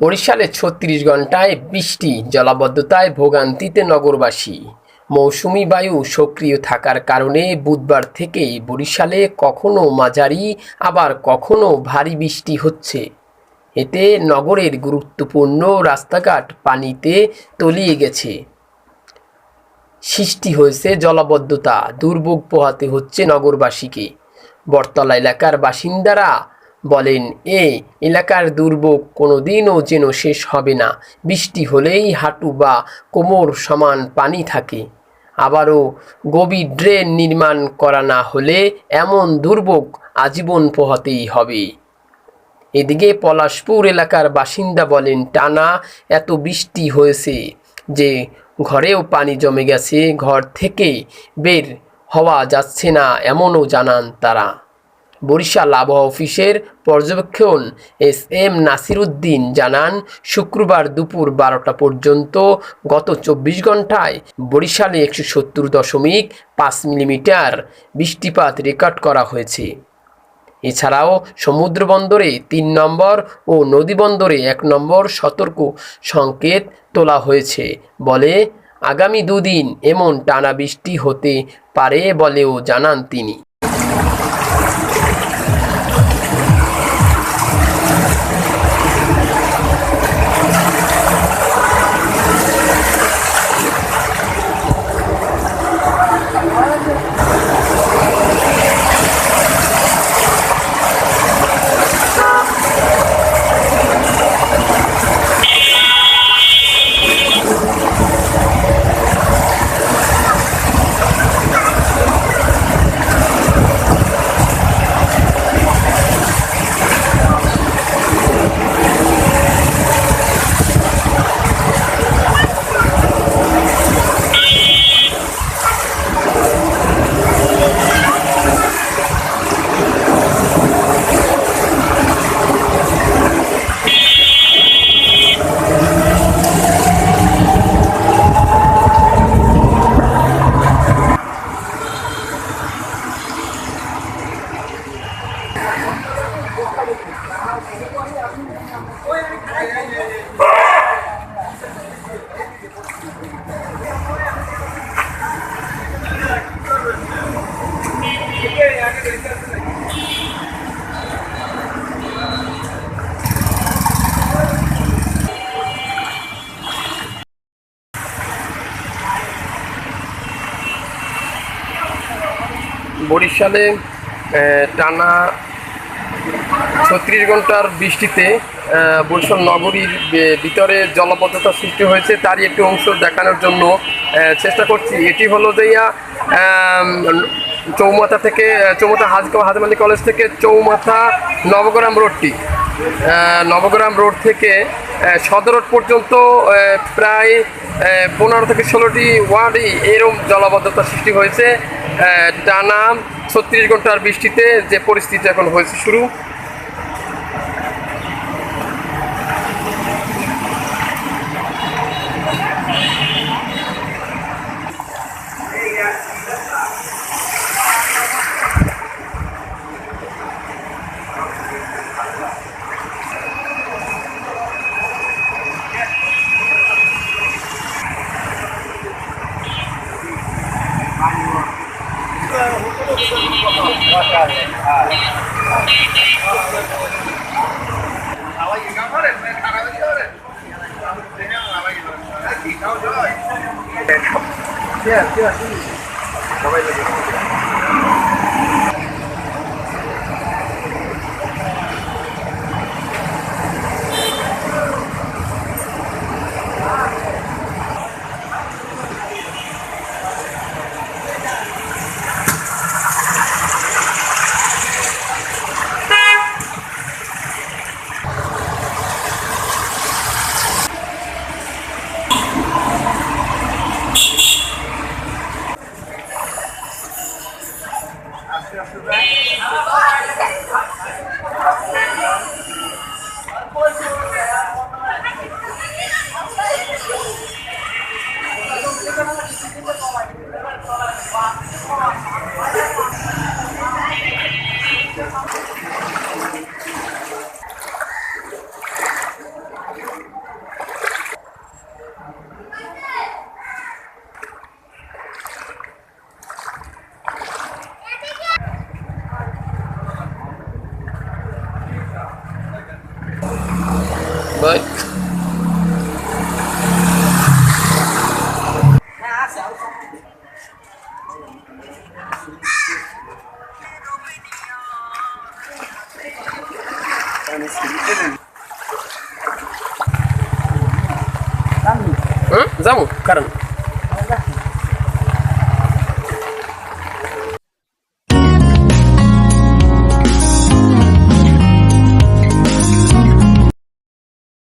বরিশালে ৩৬ ঘণ্টায় বৃষ্টি, জলাবদ্ধতায় ভোগান্তিতে নগরবাসী। মৌসুমি বায়ু সক্রিয় থাকার কারণে বুধবার থেকে বরিশালে কখনো মাঝারি আবার কখনো ভারী বৃষ্টি হচ্ছে। এতে নগরের গুরুত্বপূর্ণ রাস্তাঘাট পানিতে তলিয়ে গেছে। সৃষ্টি হয়েছে জলাবদ্ধতা, দুর্ভোগ পোহাতে হচ্ছে নগরবাসীকে। বটতলা এলাকার বাসিন্দারা বলেন, এ এলাকার দুর্ভোগ কোনোদিনও যেন শেষ হবে না। বৃষ্টি হলেই হাঁটু বা কোমর সমান পানি থাকে। আবারও গভীর ড্রেন নির্মাণ করা না হলে এমন দুর্ভোগ আজীবন পোহাতেই হবে। এদিকে পলাশপুর এলাকার বাসিন্দা বলেন, টানা এত বৃষ্টি হয়েছে যে ঘরেও পানি জমে গেছে, ঘর থেকে বের হওয়া যাচ্ছে না, এমনও জানান তারা। বরিশাল আবহাওয়া অফিসের পর্যবেক্ষণ এস.এম. নাসির উদ্দিন জানান, শুক্রবার দুপুর ১২টা পর্যন্ত গত ২৪ ঘণ্টায় বরিশালে ১৭০.৫ মিলিমিটার বৃষ্টিপাত রেকর্ড করা হয়েছে। এছাড়াও সমুদ্র বন্দরে ৩ নম্বর ও নদী বন্দরে ১ নম্বর সতর্ক সংকেত তোলা হয়েছে বলে আগামী দুদিন এমন টানা বৃষ্টি হতে পারে বলেও জানান তিনি। বরিশালে টানা ৩৬ ঘন্টার বৃষ্টিতে বরিশাল নগরীর ভিতরে জলাবদ্ধতা সৃষ্টি হয়েছে, তারই একটি অংশ দেখানোর জন্য চেষ্টা করছি। এটি হলো যে চৌমাথা থেকে হাজমালি কলেজ থেকে চৌমাথা নবগ্রাম রোডটি, নবগ্রাম রোড থেকে সদর রোড পর্যন্ত প্রায় ১৫ থেকে ১৬টি ওয়ার্ডে এরকম জলাবদ্ধতা সৃষ্টি হয়েছে। টানা ৩৬ ঘন্টার বৃষ্টিতে যে পরিস্থিতি এখন হয়েছে শুরু। বাই। যাবো কারণ